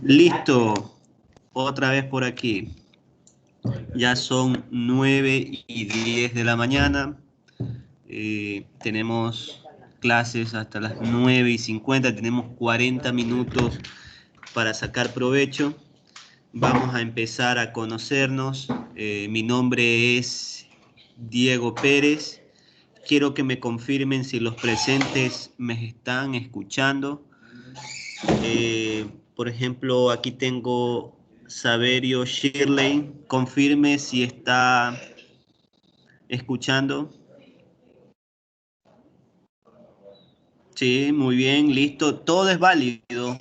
Listo. Otra vez por aquí. Ya son 9:10 de la mañana. Tenemos clases hasta las 9:50. Tenemos 40 minutos para sacar provecho. Vamos a empezar a conocernos. Mi nombre es Diego Pérez. Quiero que me confirmen si los presentes me están escuchando. Por ejemplo, aquí tengo Saverio Shirley. Confirme si está escuchando. Sí, muy bien, listo. Todo es válido.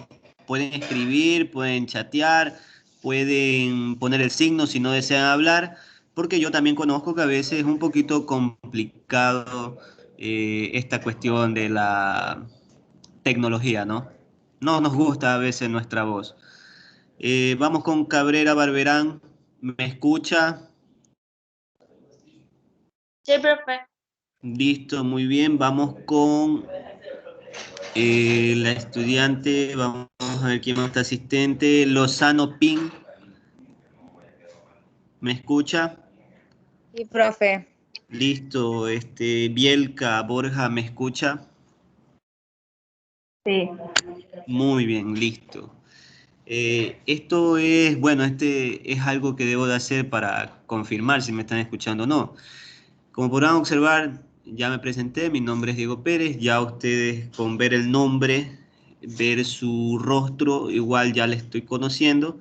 Pueden escribir, pueden chatear, pueden poner el signo si no desean hablar, porque yo también conozco que a veces es un poquito complicado esta cuestión de la tecnología, ¿no? No nos gusta a veces nuestra voz. Vamos con Cabrera Barberán. ¿Me escucha? Sí, profe. Listo, muy bien. Vamos con la estudiante. Vamos a ver quién más está asistente. Lozano Pin. ¿Me escucha? Sí, profe. Listo. Bielka Borja, ¿me escucha? Sí. Muy bien, listo. Esto es, bueno, es algo que debo de hacer para confirmar si me están escuchando o no. Como podrán observar, ya me presenté, mi nombre es Diego Pérez, ya ustedes con ver el nombre, ver su rostro, igual ya le estoy conociendo.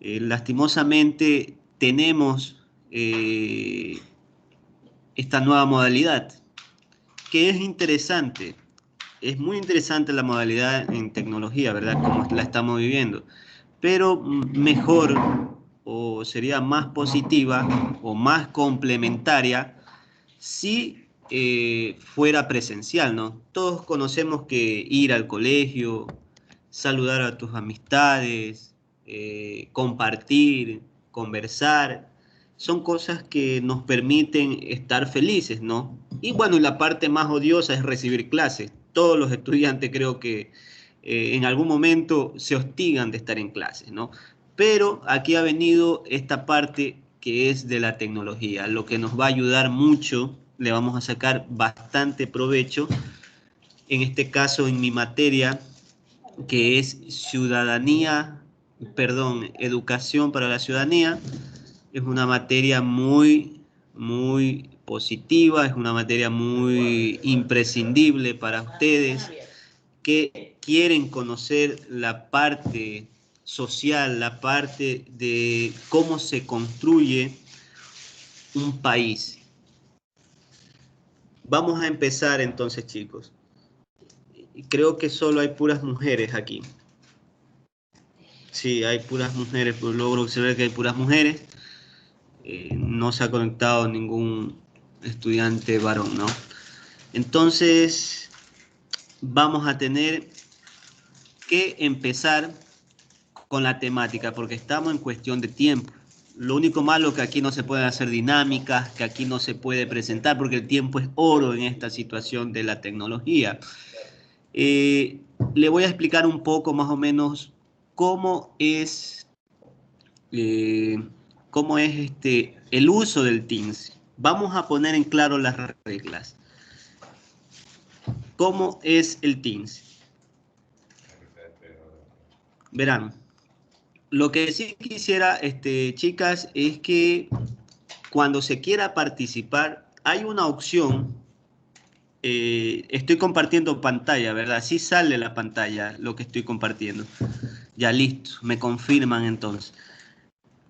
Lastimosamente tenemos esta nueva modalidad, que es interesante. Es muy interesante la modalidad en tecnología, ¿verdad? Como la estamos viviendo. Pero mejor o sería más positiva o más complementaria si fuera presencial, ¿no? Todos conocemos que ir al colegio, saludar a tus amistades, compartir, conversar, son cosas que nos permiten estar felices, ¿no? Y bueno, y la parte más odiosa es recibir clases. Todos los estudiantes creo que en algún momento se hostigan de estar en clases, ¿no? Pero aquí ha venido esta parte que es de la tecnología, lo que nos va a ayudar mucho, le vamos a sacar bastante provecho, en este caso en mi materia, que es educación para la ciudadanía. Es una materia muy, muy positiva, es una materia muy imprescindible para ustedes que quieren conocer la parte social, la parte de cómo se construye un país. Vamos a empezar entonces, chicos. Creo que solo hay puras mujeres aquí. Sí, hay puras mujeres, pues logro observar que hay puras mujeres. No se ha conectado ningún estudiante varón, ¿no? Entonces, vamos a tener que empezar con la temática, porque estamos en cuestión de tiempo. Lo único malo que aquí no se pueden hacer dinámicas, que aquí no se puede presentar, porque el tiempo es oro en esta situación de la tecnología. Le voy a explicar un poco más o menos cómo es, eh, el uso del Teams. Vamos a poner en claro las reglas. ¿Cómo es el Teams? Verán, lo que sí quisiera, chicas, es que cuando se quiera participar, hay una opción. Estoy compartiendo pantalla, ¿verdad? Sí sale la pantalla lo que estoy compartiendo. Ya listo, me confirman entonces.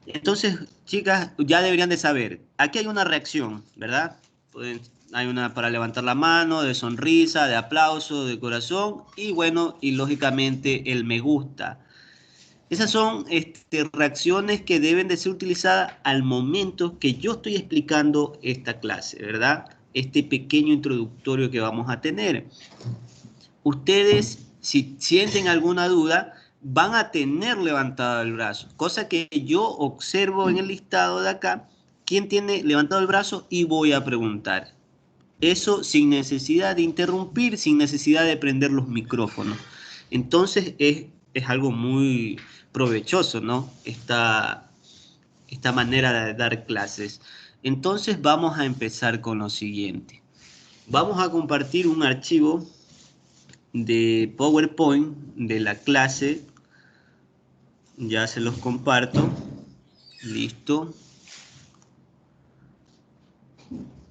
Entonces, chicas, ya deberían de saber. Aquí hay una reacción, ¿verdad? Hay una para levantar la mano, de sonrisa, de aplauso, de corazón y bueno, y lógicamente el me gusta. Esas son reacciones que deben de ser utilizadas al momento que yo estoy explicando esta clase, ¿verdad? Este pequeño introductorio que vamos a tener. Ustedes, si sienten alguna duda, van a tener levantado el brazo, cosa que yo observo en el listado de acá, quién tiene levantado el brazo y voy a preguntar. Eso sin necesidad de interrumpir, sin necesidad de prender los micrófonos. Entonces es algo muy provechoso, ¿no? Esta manera de dar clases. Entonces vamos a empezar con lo siguiente. Vamos a compartir un archivo de PowerPoint de la clase. Ya se los comparto. Listo.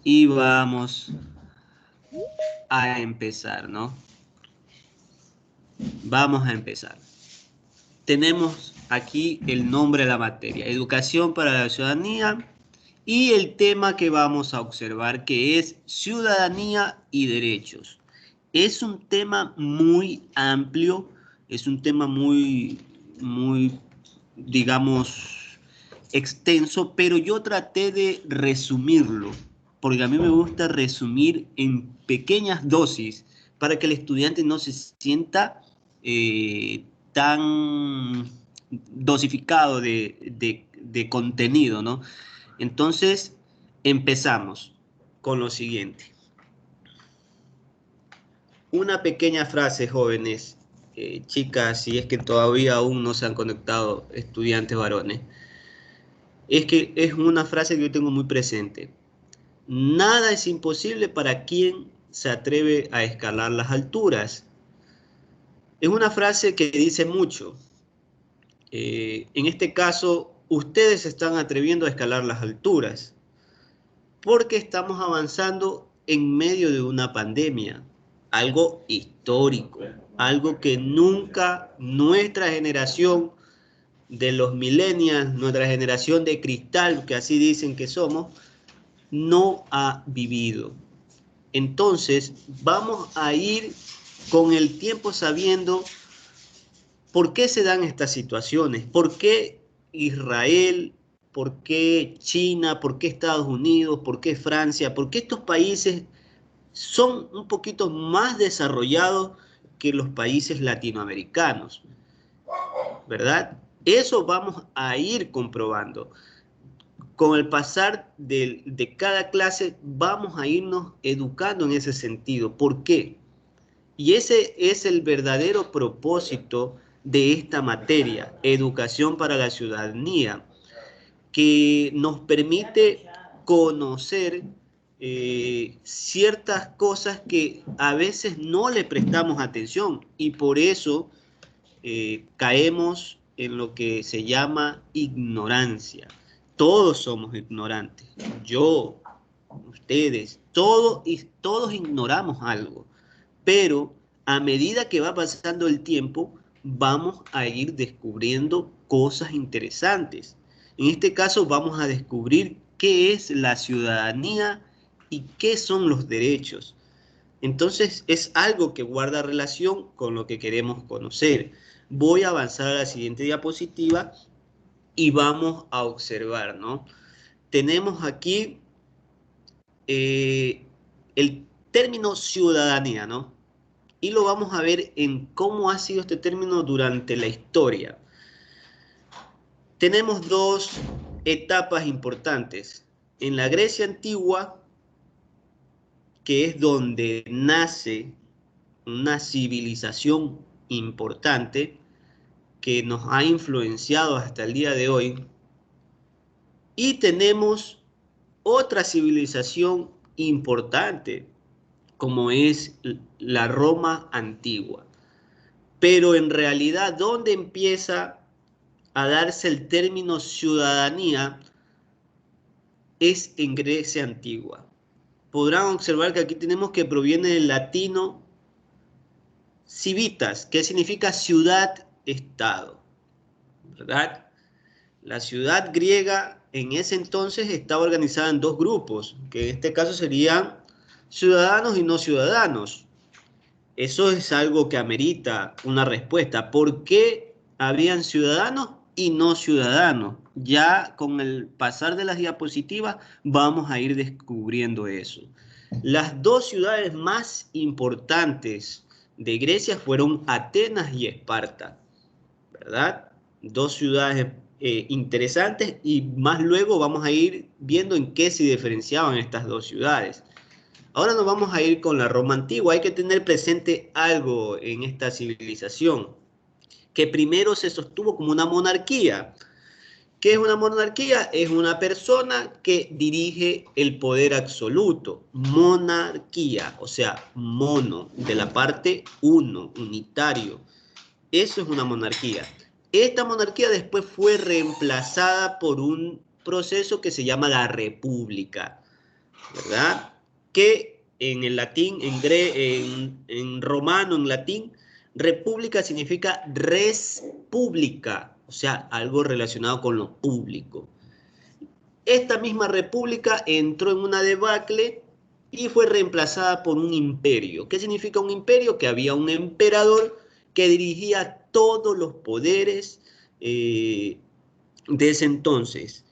Y vamos a empezar, ¿no? Vamos a empezar. Tenemos aquí el nombre de la materia, Educación para la Ciudadanía, y el tema que vamos a observar, que es Ciudadanía y Derechos. Es un tema muy amplio, es un tema muy, digamos, extenso, pero yo traté de resumirlo, porque a mí me gusta resumir en pequeñas dosis para que el estudiante no se sienta tan dosificado de contenido, ¿no? Entonces, empezamos con lo siguiente. Una pequeña frase, jóvenes, chicas, si es que todavía aún no se han conectado estudiantes varones, es que es una frase que yo tengo muy presente. Nada es imposible para quien se atreve a escalar las alturas. Es una frase que dice mucho. En este caso, ustedes se están atreviendo a escalar las alturas porque estamos avanzando en medio de una pandemia, algo histórico, algo que nunca nuestra generación de los millennials, nuestra generación de cristal, que así dicen que somos, no ha vivido. Entonces, vamos a ir con el tiempo sabiendo por qué se dan estas situaciones, por qué Israel, por qué China, por qué Estados Unidos, por qué Francia, por qué estos países son un poquito más desarrollados que los países latinoamericanos, ¿verdad? Eso vamos a ir comprobando. Con el pasar de cada clase vamos a irnos educando en ese sentido. ¿Por qué? Y ese es el verdadero propósito de esta materia, Educación para la Ciudadanía, que nos permite conocer ciertas cosas que a veces no le prestamos atención y por eso caemos en lo que se llama ignorancia. Todos somos ignorantes. Yo, ustedes, todos ignoramos algo. Pero a medida que va pasando el tiempo, vamos a ir descubriendo cosas interesantes. En este caso, vamos a descubrir qué es la ciudadanía y qué son los derechos. Entonces, es algo que guarda relación con lo que queremos conocer. Voy a avanzar a la siguiente diapositiva y vamos a observar, ¿no? Tenemos aquí el término ciudadanía, ¿no? Y lo vamos a ver en cómo ha sido este término durante la historia. Tenemos dos etapas importantes. En la Grecia antigua, que es donde nace una civilización importante que nos ha influenciado hasta el día de hoy. Y tenemos otra civilización importante, como es la Roma antigua. Pero en realidad, ¿dónde empieza a darse el término ciudadanía? Es en Grecia antigua. Podrán observar que aquí tenemos que proviene del latino civitas, que significa ciudad-estado, ¿verdad? La ciudad griega en ese entonces estaba organizada en dos grupos, que en este caso serían ciudadanos y no ciudadanos. Eso es algo que amerita una respuesta. ¿Por qué habrían ciudadanos y no ciudadanos? Ya con el pasar de las diapositivas vamos a ir descubriendo eso. Las dos ciudades más importantes de Grecia fueron Atenas y Esparta, ¿verdad? Dos ciudades interesantes y más luego vamos a ir viendo en qué se diferenciaban estas dos ciudades. Ahora nos vamos a ir con la Roma antigua. Hay que tener presente algo en esta civilización, que primero se sostuvo como una monarquía. ¿Qué es una monarquía? Es una persona que dirige el poder absoluto. Monarquía, o sea, mono, de la parte uno, unitario. Eso es una monarquía. Esta monarquía después fue reemplazada por un proceso que se llama la república, ¿verdad? Que en el latín, en romano, en latín, república significa res pública, o sea, algo relacionado con lo público. Esta misma república entró en una debacle y fue reemplazada por un imperio. ¿Qué significa un imperio? Que había un emperador que dirigía todos los poderes de ese entonces.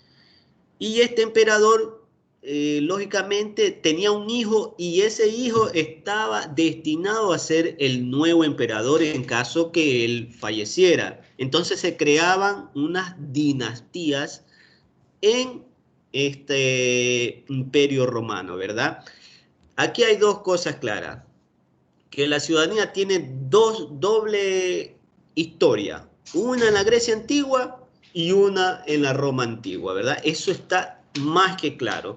Y este emperador, lógicamente, tenía un hijo y ese hijo estaba destinado a ser el nuevo emperador en caso que él falleciera. Entonces se creaban unas dinastías en este imperio romano, ¿verdad? Aquí hay dos cosas claras, que la ciudadanía tiene doble historia, una en la Grecia antigua y una en la Roma antigua, ¿verdad? Eso está más que claro.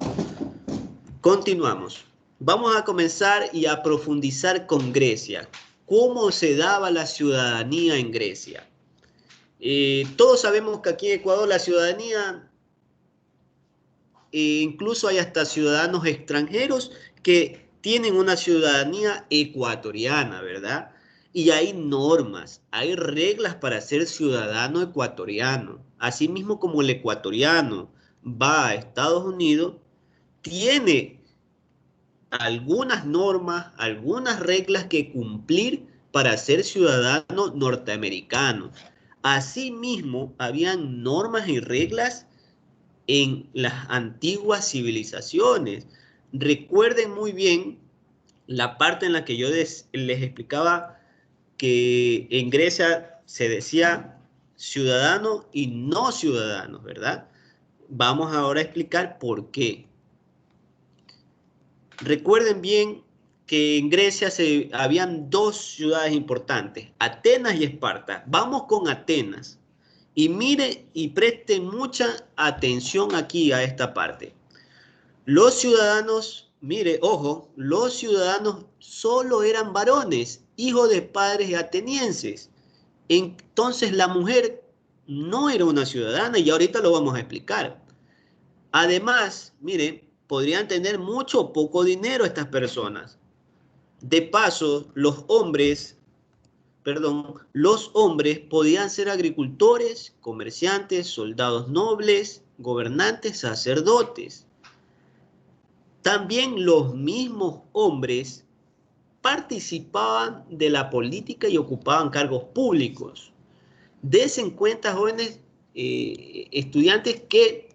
Continuamos. Vamos a comenzar y a profundizar con Grecia. ¿Cómo se daba la ciudadanía en Grecia? Todos sabemos que aquí en Ecuador la ciudadanía incluso hay hasta ciudadanos extranjeros que tienen una ciudadanía ecuatoriana, ¿verdad? Y hay normas, hay reglas para ser ciudadano ecuatoriano. Asimismo como el ecuatoriano va a Estados Unidos, tiene algunas normas, algunas reglas que cumplir para ser ciudadano norteamericano. Asimismo, habían normas y reglas en las antiguas civilizaciones. Recuerden muy bien la parte en la que yo les explicaba que en Grecia se decía ciudadano y no ciudadanos, ¿verdad? Vamos ahora a explicar por qué. Recuerden bien que en Grecia habían dos ciudades importantes, Atenas y Esparta. Vamos con Atenas. Y mire y preste mucha atención aquí a esta parte. Los ciudadanos, mire, ojo, los ciudadanos solo eran varones, hijos de padres atenienses. Entonces la mujer no era una ciudadana y ahorita lo vamos a explicar. Además, mire, podrían tener mucho o poco dinero estas personas. De paso, los hombres podían ser agricultores, comerciantes, soldados nobles, gobernantes, sacerdotes. También los mismos hombres participaban de la política y ocupaban cargos públicos. Dense en cuenta, jóvenes estudiantes, que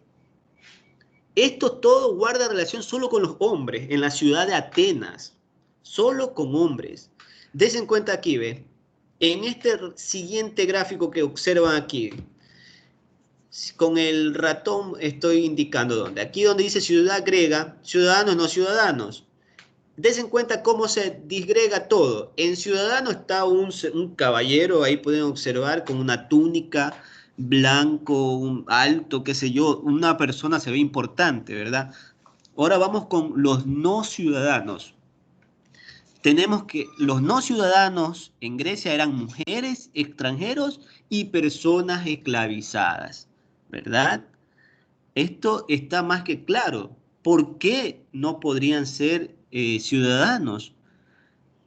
esto todo guarda relación solo con los hombres en la ciudad de Atenas, solo con hombres. Dense en cuenta aquí, ¿ve? En este siguiente gráfico que observan aquí, con el ratón estoy indicando dónde. Aquí donde dice ciudad griega, ciudadanos, no ciudadanos. Dense en cuenta cómo se disgrega todo. En ciudadano está un caballero, ahí pueden observar, con una túnica, blanco, alto, qué sé yo, una persona se ve importante, ¿verdad? Ahora vamos con los no ciudadanos. Tenemos que los no ciudadanos en Grecia eran mujeres, extranjeros y personas esclavizadas, ¿verdad? Esto está más que claro. ¿Por qué no podrían ser ciudadanos?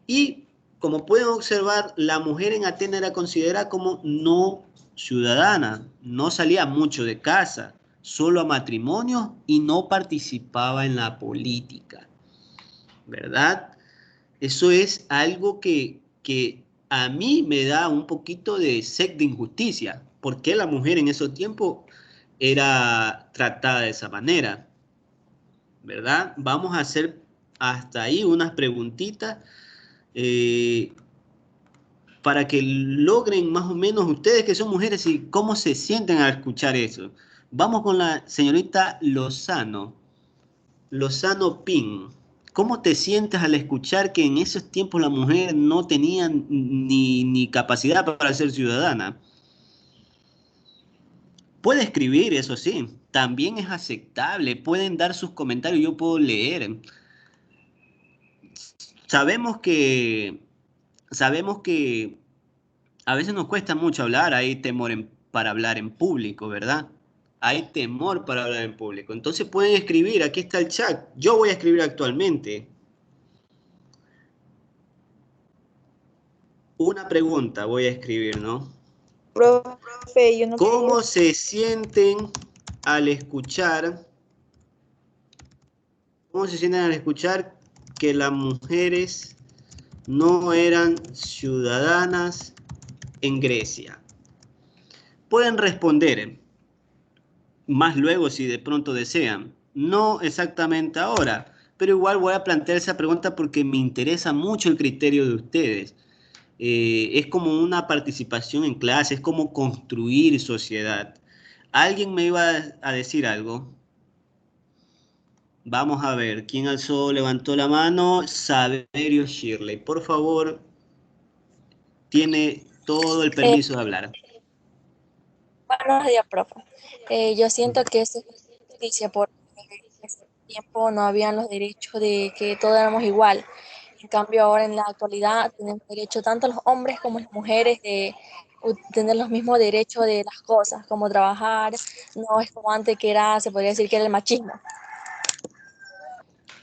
Y como pueden observar, la mujer en Atenas era considerada como no ciudadana, no salía mucho de casa, solo a matrimonio y no participaba en la política, ¿verdad? Eso es algo que a mí me da un poquito de sed de injusticia. ¿Por qué la mujer en esos tiempos era tratada de esa manera? ¿Verdad? Vamos a hacer hasta ahí unas preguntitas eh, para que logren más o menos ustedes que son mujeres y cómo se sienten al escuchar eso. Vamos con la señorita Lozano. Lozano Pin. ¿Cómo te sientes al escuchar que en esos tiempos la mujer no tenía ni capacidad para ser ciudadana? Puede escribir, eso sí, también es aceptable, pueden dar sus comentarios, yo puedo leer. Sabemos que, sabemos que a veces nos cuesta mucho hablar, hay temor para hablar en público, ¿verdad? Hay temor para hablar en público. Entonces pueden escribir, aquí está el chat. Yo voy a escribir actualmente. Una pregunta voy a escribir, ¿no? Profe, yo no sé. ¿Cómo se sienten al escuchar, cómo se sienten al escuchar que las mujeres no eran ciudadanas en Grecia? Pueden responder más luego si de pronto desean. No exactamente ahora, pero igual voy a plantear esa pregunta porque me interesa mucho el criterio de ustedes. Es como una participación en clase, es como construir sociedad. ¿Alguien me iba a decir algo? Vamos a ver, ¿quién alzó, levantó la mano? Saberio Shirley. Por favor, tiene todo el Eh, permiso de hablar. Buenos días, profe. Yo siento que es injusticia porque en ese tiempo no habían los derechos de que todos éramos igual. En cambio, ahora en la actualidad tenemos derecho tanto los hombres como las mujeres de tener los mismos derechos de las cosas, como trabajar. No es como antes que era, se podría decir que era el machismo.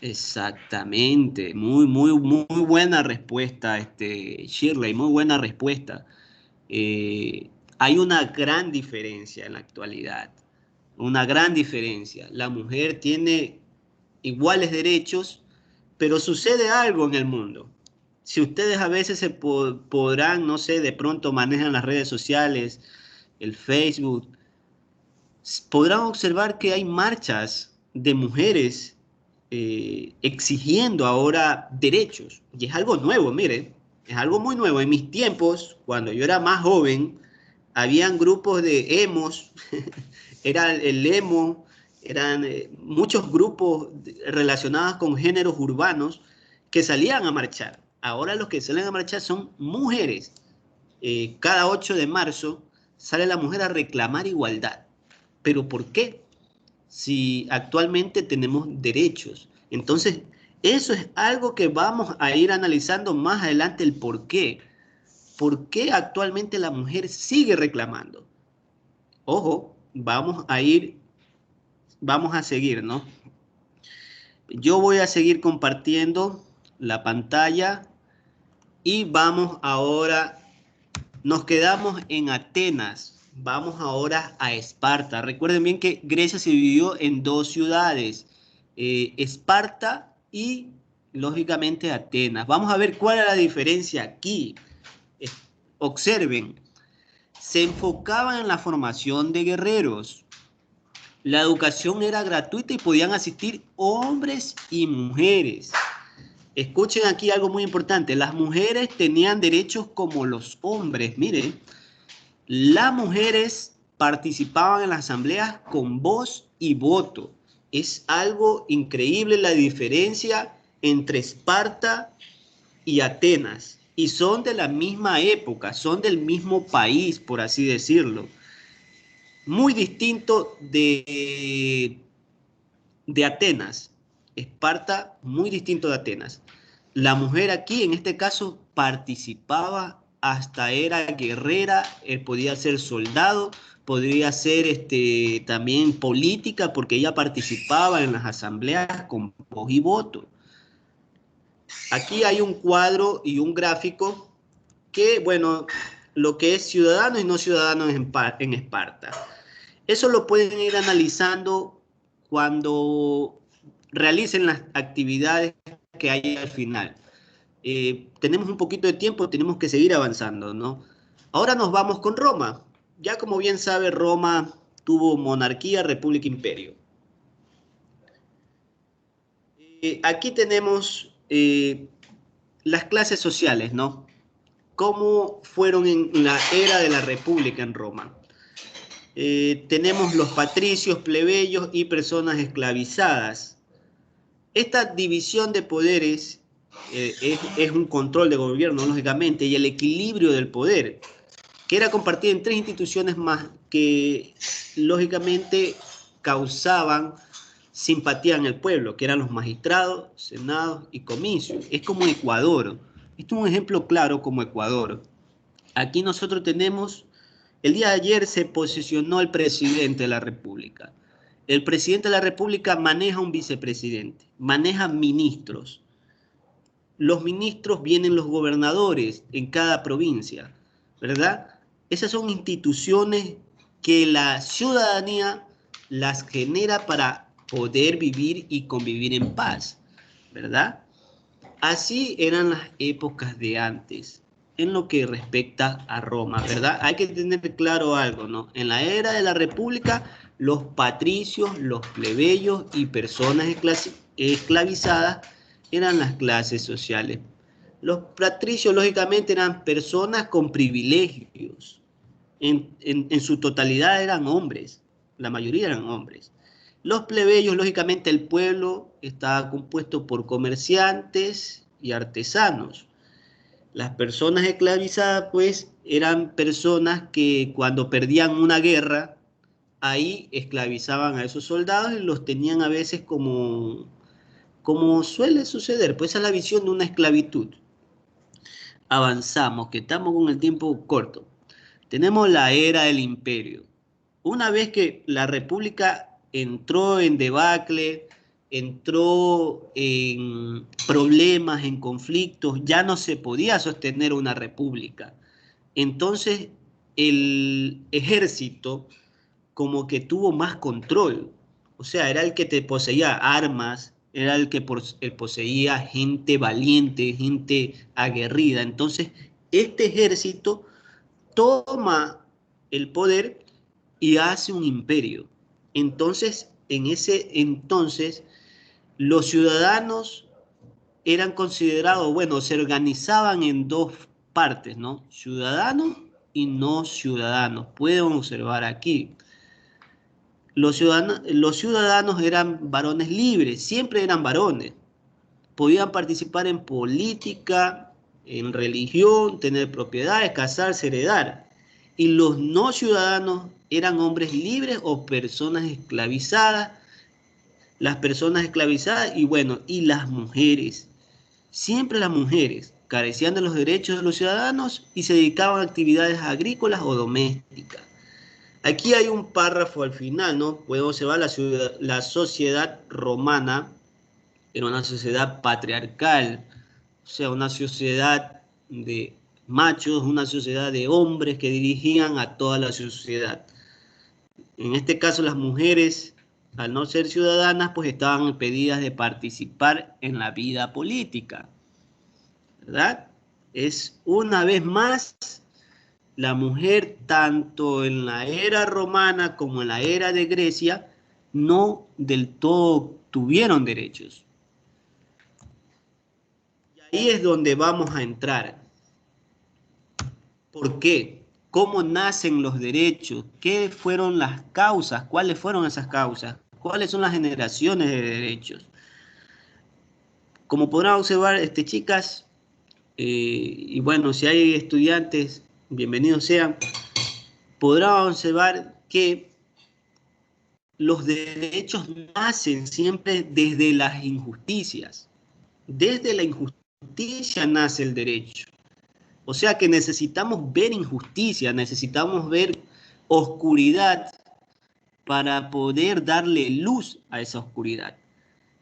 Exactamente, muy buena respuesta, Shirley, muy buena respuesta. Hay una gran diferencia en la actualidad, una gran diferencia. La mujer tiene iguales derechos, pero sucede algo en el mundo. Si ustedes a veces podrán, no sé, de pronto manejan las redes sociales, el Facebook, podrán observar que hay marchas de mujeres exigiendo ahora derechos. Y es algo nuevo, mire, es algo muy nuevo. En mis tiempos, cuando yo era más joven, habían grupos de emos, era el emo, eran muchos grupos relacionados con géneros urbanos que salían a marchar. Ahora los que salen a marchar son mujeres. Cada 8 de marzo sale la mujer a reclamar igualdad. ¿Pero por qué? Si actualmente tenemos derechos. Entonces, eso es algo que vamos a ir analizando más adelante el por qué. ¿Por qué actualmente la mujer sigue reclamando? Ojo, vamos a seguir, ¿no? Yo voy a seguir compartiendo la pantalla y vamos ahora, nos quedamos en Atenas, vamos ahora a Esparta. Recuerden bien que Grecia se dividió en dos ciudades, Esparta y, lógicamente, Atenas. Vamos a ver cuál es la diferencia aquí. Eh, Observen, se enfocaban en la formación de guerreros. La educación era gratuita y podían asistir hombres y mujeres. Escuchen aquí algo muy importante. Las mujeres tenían derechos como los hombres. Miren, las mujeres participaban en las asambleas con voz y voto. Es algo increíble la diferencia entre Esparta y Atenas. Y son de la misma época, son del mismo país, por así decirlo. Muy distinto de Atenas. Esparta, muy distinto de Atenas. La mujer aquí, en este caso, participaba, hasta era guerrera, podía ser soldado, podría ser también política, porque ella participaba en las asambleas con voz y voto. Aquí hay un cuadro y un gráfico que, bueno, lo que es ciudadanos y no ciudadanos en Esparta. Eso lo pueden ir analizando cuando realicen las actividades que hay al final. Tenemos un poquito de tiempo, tenemos que seguir avanzando, ¿no? Ahora nos vamos con Roma. Ya como bien sabe, Roma tuvo monarquía, república, imperio. Aquí tenemos las clases sociales, ¿no? ¿Cómo fueron en la era de la república en Roma? Tenemos los patricios, plebeyos y personas esclavizadas. Esta división de poderes es un control de gobierno, lógicamente, y el equilibrio del poder, que era compartido en 3 instituciones más que, lógicamente, causaban simpatía en el pueblo, que eran los magistrados, senados y comicios. Es como Ecuador. Esto es un ejemplo claro como Ecuador. Aquí nosotros tenemos, el día de ayer se posicionó el presidente de la República. El presidente de la República maneja un vicepresidente, maneja ministros. Los ministros vienen los gobernadores en cada provincia, ¿verdad? Esas son instituciones que la ciudadanía las genera para poder vivir y convivir en paz, ¿verdad? Así eran las épocas de antes, en lo que respecta a Roma, ¿verdad? Hay que tener claro algo, ¿no? En la era de la República, los patricios, los plebeyos y personas esclavizadas eran las clases sociales. Los patricios, lógicamente, eran personas con privilegios. En su totalidad eran hombres, la mayoría eran hombres. Los plebeyos, lógicamente, el pueblo estaba compuesto por comerciantes y artesanos. Las personas esclavizadas, pues, eran personas que cuando perdían una guerra, ahí esclavizaban a esos soldados y los tenían a veces como suele suceder, pues esa es la visión de una esclavitud. Avanzamos, que estamos con el tiempo corto. Tenemos la era del imperio. Una vez que la República entró en debacle, entró en problemas, en conflictos, ya no se podía sostener una república. Entonces el ejército como que tuvo más control. O sea, era el que te poseía armas, era el que poseía gente valiente, gente aguerrida. Entonces, este ejército toma el poder y hace un imperio. Entonces, en ese entonces, los ciudadanos eran considerados, bueno, se organizaban en 2 partes, ¿no? Ciudadanos y no ciudadanos. Pueden observar aquí. Los ciudadanos eran varones libres, siempre eran varones. Podían participar en política, en religión, tener propiedades, casarse, heredar. Y los no ciudadanos eran hombres libres o personas esclavizadas. Las personas esclavizadas y bueno, y las mujeres. Siempre las mujeres carecían de los derechos de los ciudadanos y se dedicaban a actividades agrícolas o domésticas. Aquí hay un párrafo al final, ¿no? Podemos observar la sociedad romana era una sociedad patriarcal, o sea, una sociedad de machos, una sociedad de hombres que dirigían a toda la sociedad. En este caso, las mujeres, al no ser ciudadanas, pues estaban impedidas de participar en la vida política, ¿verdad? Es una vez más la mujer, tanto en la era romana como en la era de Grecia, no del todo tuvieron derechos. Y ahí es donde vamos a entrar. ¿Por qué? ¿Cómo nacen los derechos? ¿Qué fueron las causas? ¿Cuáles fueron esas causas? ¿Cuáles son las generaciones de derechos? Como podrán observar, chicas, y bueno, si hay estudiantes, bienvenidos sean, podrán observar que los derechos nacen siempre desde las injusticias. Desde la injusticia nace el derecho. O sea que necesitamos ver injusticia, necesitamos ver oscuridad para poder darle luz a esa oscuridad.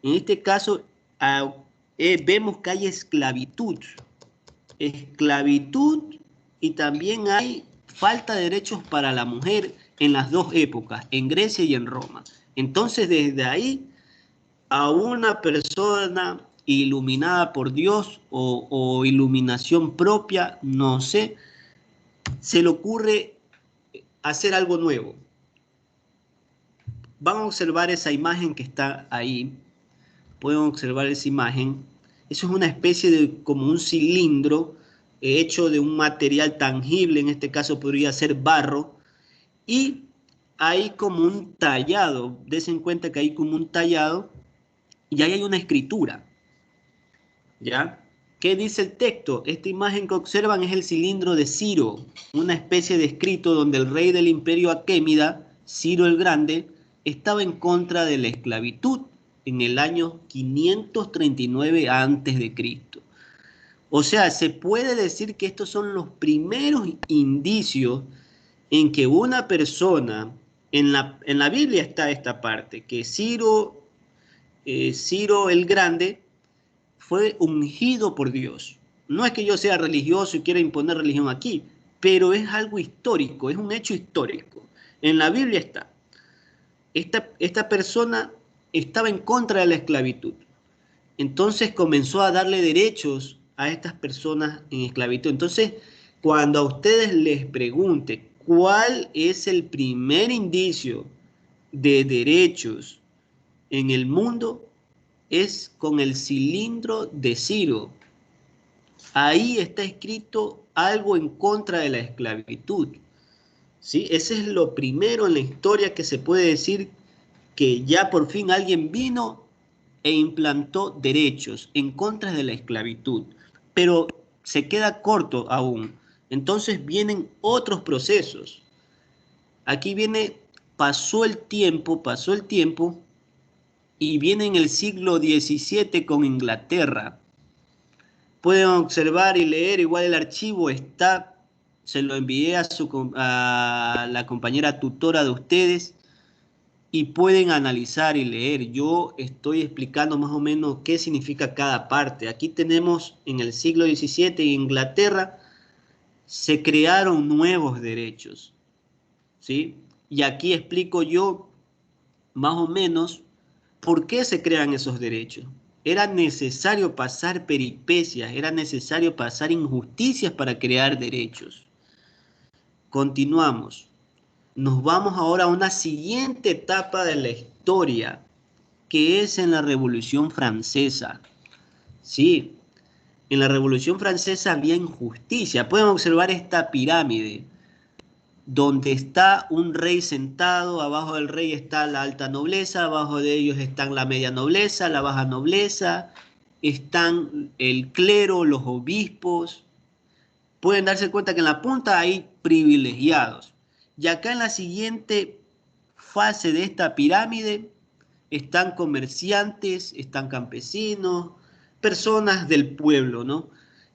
En este caso, vemos que hay esclavitud. Esclavitud y también hay falta de derechos para la mujer en las 2 épocas, en Grecia y en Roma. Entonces, desde ahí, a una persona iluminada por Dios o iluminación propia, no sé, se le ocurre hacer algo nuevo. Van a observar esa imagen que está ahí. Pueden observar esa imagen. Eso es una especie de como un cilindro hecho de un material tangible, en este caso podría ser barro, y hay como un tallado, dense en cuenta que hay como un tallado, y ahí hay una escritura, ¿ya? ¿Qué dice el texto? Esta imagen que observan es el cilindro de Ciro, una especie de escrito donde el rey del imperio aquémida, Ciro el Grande, estaba en contra de la esclavitud en el año 539 a.C. O sea, se puede decir que estos son los primeros indicios en que una persona, en la Biblia está esta parte, que Ciro el Grande fue ungido por Dios. No es que yo sea religioso y quiera imponer religión aquí, pero es algo histórico, es un hecho histórico. En la Biblia está. Esta persona estaba en contra de la esclavitud. Entonces comenzó a darle derechos a estas personas en esclavitud. Entonces, cuando a ustedes les pregunte cuál es el primer indicio de derechos en el mundo, es con el cilindro de Ciro. Ahí está escrito algo en contra de la esclavitud. ¿Sí? Ese es lo primero en la historia que se puede decir que ya por fin alguien vino e implantó derechos en contra de la esclavitud. Pero se queda corto aún. Entonces vienen otros procesos. Aquí viene, pasó el tiempo, y viene en el siglo XVII con Inglaterra. Pueden observar y leer, igual el archivo está, se lo envié a la compañera tutora de ustedes y pueden analizar y leer. Yo estoy explicando más o menos qué significa cada parte. Aquí tenemos en el siglo XVII en Inglaterra se crearon nuevos derechos, ¿sí? Y aquí explico yo más o menos ¿por qué se crean esos derechos? Era necesario pasar peripecias, era necesario pasar injusticias para crear derechos. Continuamos. Nos vamos ahora a una siguiente etapa de la historia, que es en la Revolución Francesa. Sí, en la Revolución Francesa había injusticia. Pueden observar esta pirámide donde está un rey sentado, abajo del rey está la alta nobleza, abajo de ellos están la media nobleza, la baja nobleza, están el clero, los obispos. Pueden darse cuenta que en la punta hay privilegiados. Y acá en la siguiente fase de esta pirámide están comerciantes, están campesinos, personas del pueblo, ¿no?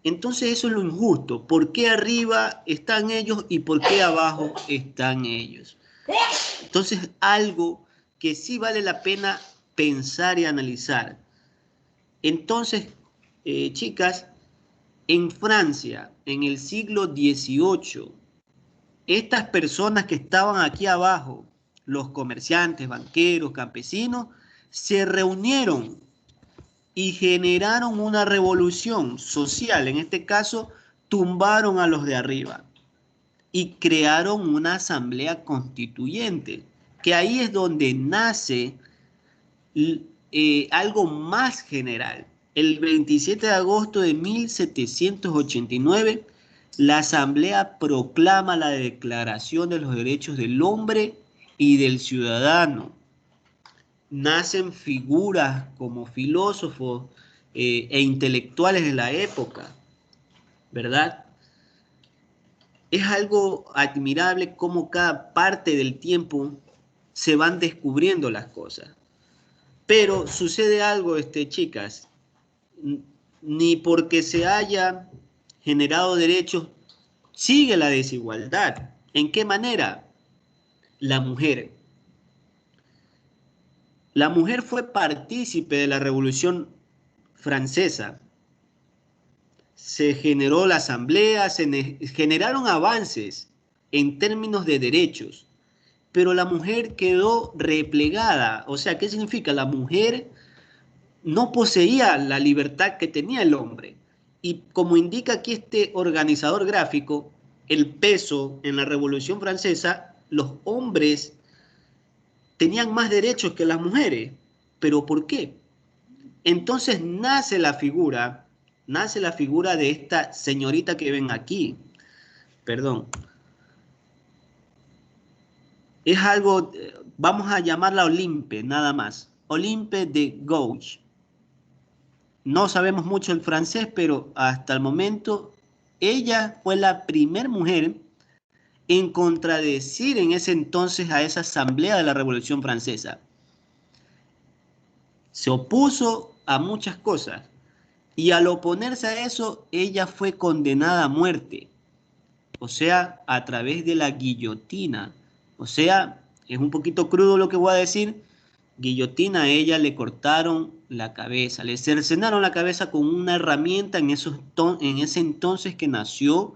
Entonces eso es lo injusto. ¿Por qué arriba están ellos y por qué abajo están ellos? Entonces algo que sí vale la pena pensar y analizar. Entonces, chicas, en Francia, en el siglo XVIII, estas personas que estaban aquí abajo, los comerciantes, banqueros, campesinos, se reunieron y generaron una revolución social. En este caso, tumbaron a los de arriba y crearon una asamblea constituyente, que ahí es donde nace algo más general. El 27 de agosto de 1789, la Asamblea proclama la Declaración de los Derechos del Hombre y del Ciudadano. Nacen figuras como filósofos e intelectuales de la época, ¿verdad? Es algo admirable cómo cada parte del tiempo se van descubriendo las cosas. Pero sucede algo, chicas, ni porque se haya generado derechos, sigue la desigualdad. ¿En qué manera? La mujer. La mujer fue partícipe de la Revolución Francesa. Se generó la asamblea, se generaron avances en términos de derechos, pero la mujer quedó replegada. O sea, ¿qué significa? La mujer no poseía la libertad que tenía el hombre. Y como indica aquí este organizador gráfico, el peso en la Revolución Francesa, los hombres tenían más derechos que las mujeres. ¿Pero por qué? Entonces nace la figura de esta señorita que ven aquí. Perdón. Es algo, vamos a llamarla Olympe, nada más. Olympe de Gouges. no sabemos mucho el francés, pero hasta el momento ella fue la primera mujer en contradecir en ese entonces a esa asamblea de la Revolución Francesa. Se opuso a muchas cosas y al oponerse a eso, ella fue condenada a muerte, o sea, a través de la guillotina. O sea, es un poquito crudo lo que voy a decir. Guillotina, a ella le cortaron la cabeza, le cercenaron la cabeza con una herramienta en ese entonces que nació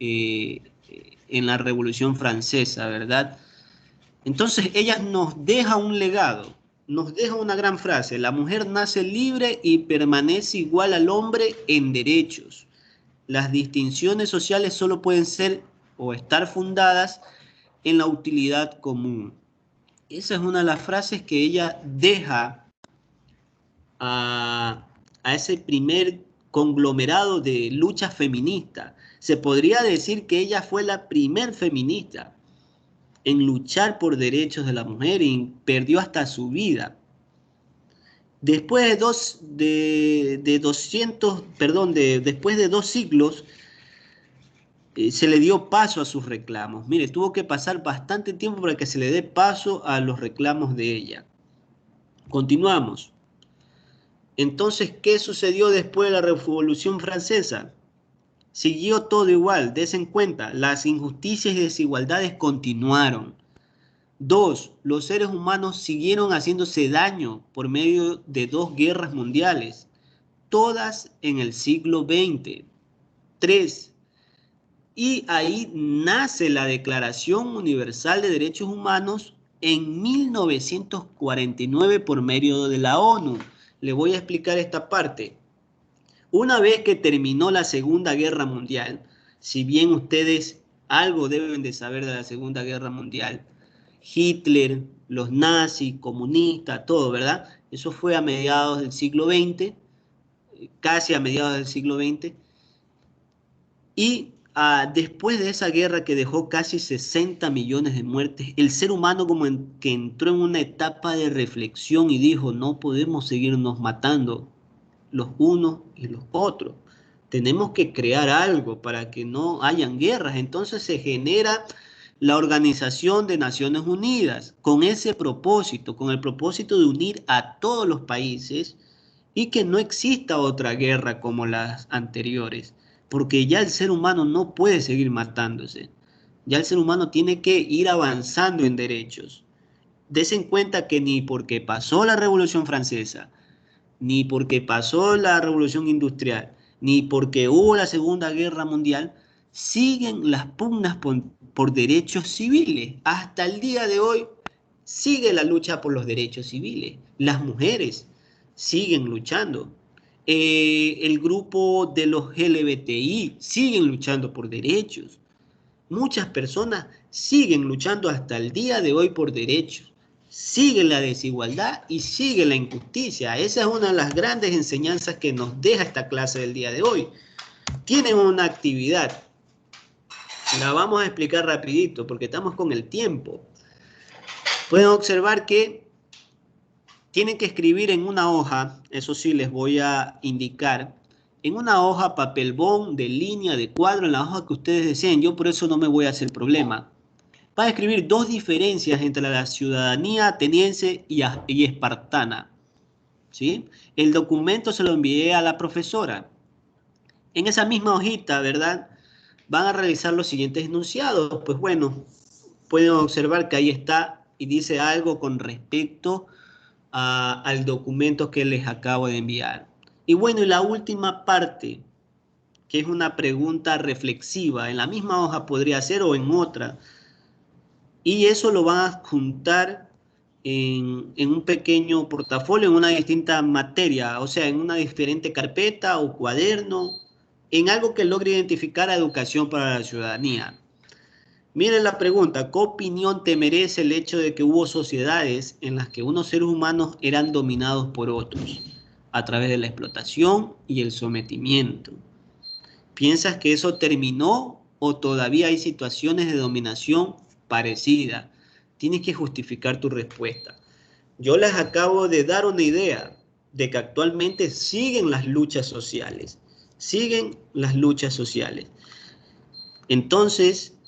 eh, en la Revolución Francesa, ¿verdad? Entonces ella nos deja un legado, nos deja una gran frase: la mujer nace libre y permanece igual al hombre en derechos. Las distinciones sociales solo pueden ser o estar fundadas en la utilidad común. Esa es una de las frases que ella deja a ese primer conglomerado de lucha feminista. Se podría decir que ella fue la primer feminista en luchar por derechos de la mujer y perdió hasta su vida. Después después de 2 siglos, se le dio paso a sus reclamos. Mire, tuvo que pasar bastante tiempo para que se le dé paso a los reclamos de ella. Continuamos. Entonces, ¿qué sucedió después de la Revolución Francesa? Siguió todo igual, des en cuenta, las injusticias y desigualdades continuaron. 2. Los seres humanos siguieron haciéndose daño por medio de 2 guerras mundiales, todas en el siglo XX. 3. Y ahí nace la Declaración Universal de Derechos Humanos en 1949 por medio de la ONU. Le voy a explicar esta parte. Una vez que terminó la Segunda Guerra Mundial, si bien ustedes algo deben de saber de la Segunda Guerra Mundial, Hitler, los nazis, comunistas, todo, ¿verdad? Eso fue a mediados del siglo XX, casi a mediados del siglo XX. Y después de esa guerra que dejó casi 60 millones de muertes, el ser humano que entró en una etapa de reflexión y dijo: no podemos seguirnos matando los unos y los otros. Tenemos que crear algo para que no hayan guerras. Entonces se genera la Organización de Naciones Unidas con ese propósito, con el propósito de unir a todos los países y que no exista otra guerra como las anteriores, porque ya el ser humano no puede seguir matándose. Ya el ser humano tiene que ir avanzando en derechos. Des en cuenta que ni porque pasó la Revolución Francesa, ni porque pasó la Revolución Industrial, ni porque hubo la Segunda Guerra Mundial, siguen las pugnas por derechos civiles. Hasta el día de hoy sigue la lucha por los derechos civiles. Las mujeres siguen luchando. El grupo de los LGBTI siguen luchando por derechos. Muchas personas siguen luchando hasta el día de hoy por derechos. Sigue la desigualdad y sigue la injusticia. Esa es una de las grandes enseñanzas que nos deja esta clase del día de hoy. Tienen una actividad. La vamos a explicar rapidito porque estamos con el tiempo. Pueden observar que tienen que escribir en una hoja, eso sí les voy a indicar, en una hoja, papel bond, de línea, de cuadro, en la hoja que ustedes deseen. Yo por eso no me voy a hacer problema. Van a escribir 2 diferencias entre la ciudadanía ateniense y espartana. ¿Sí? El documento se lo envié a la profesora. En esa misma hojita, ¿verdad?, van a realizar los siguientes enunciados. Pues bueno, pueden observar que ahí está y dice algo con respecto al documento que les acabo de enviar. Y bueno, y la última parte, que es una pregunta reflexiva, en la misma hoja podría ser o en otra. Y eso lo van a juntar en un pequeño portafolio, en una distinta materia, o sea, en una diferente carpeta o cuaderno, en algo que logre identificar a educación para la ciudadanía. Miren la pregunta: ¿qué opinión te merece el hecho de que hubo sociedades en las que unos seres humanos eran dominados por otros a través de la explotación y el sometimiento? ¿Piensas que eso terminó o todavía hay situaciones de dominación parecidas? Tienes que justificar tu respuesta. Yo les acabo de dar una idea. de que actualmente siguen las luchas sociales. Siguen las luchas sociales. Entonces,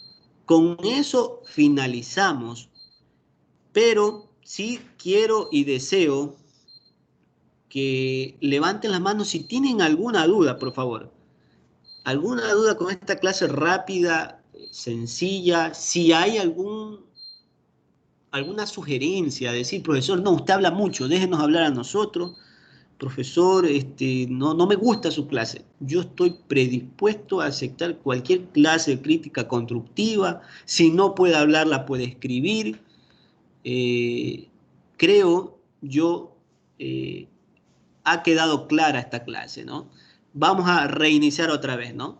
con eso finalizamos, pero sí quiero y deseo que levanten las manos si tienen alguna duda, por favor. ¿Alguna duda con esta clase rápida, sencilla? Si hay alguna sugerencia, decir, profesor, no, usted habla mucho, déjenos hablar a nosotros. Profesor, no me gusta su clase. Yo estoy predispuesto a aceptar cualquier clase de crítica constructiva. Si no puede hablar, la puede escribir. Creo yo, ha quedado clara esta clase, ¿no? Vamos a reiniciar otra vez, ¿no?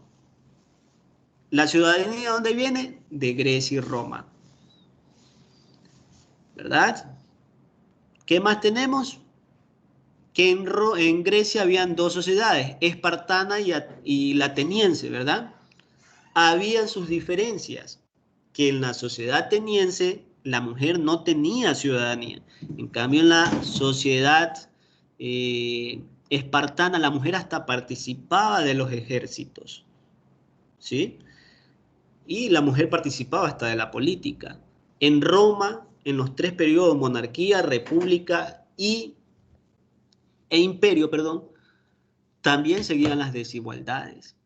La ciudadanía, ¿de dónde viene? De Grecia y Roma. ¿Verdad? ¿Qué más tenemos? Que en Grecia habían dos sociedades, espartana y la ateniense, ¿verdad? Habían sus diferencias, que en la sociedad ateniense la mujer no tenía ciudadanía. En cambio, en la sociedad espartana, la mujer hasta participaba de los ejércitos, ¿sí? Y la mujer participaba hasta de la política. En Roma, en los tres periodos, monarquía, república e imperio, perdón, también seguían las desigualdades,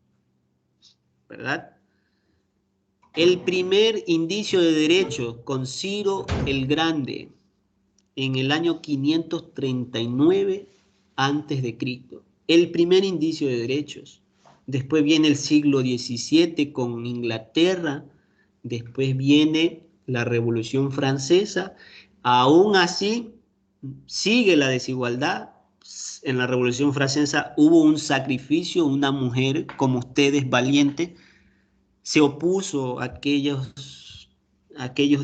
¿verdad? El primer indicio de derecho con Ciro el Grande en el año 539 antes de Cristo. El primer indicio de derechos. Después viene el siglo XVII con Inglaterra. Después viene la Revolución Francesa. Aún así, sigue la desigualdad. En la Revolución Francesa hubo un sacrificio, una mujer como ustedes, valiente, se opuso a aquellos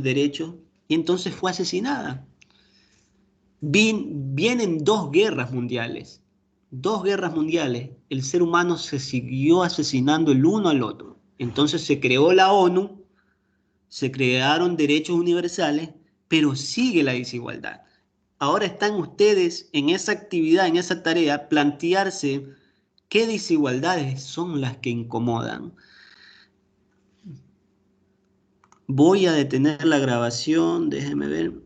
derechos y entonces fue asesinada. Vienen dos guerras mundiales. Dos guerras mundiales. El ser humano se siguió asesinando el uno al otro. Entonces se creó la ONU, se crearon derechos universales, pero sigue la desigualdad. Ahora están ustedes en esa actividad, en esa tarea, plantearse qué desigualdades son las que incomodan. Voy a detener la grabación, déjenme ver.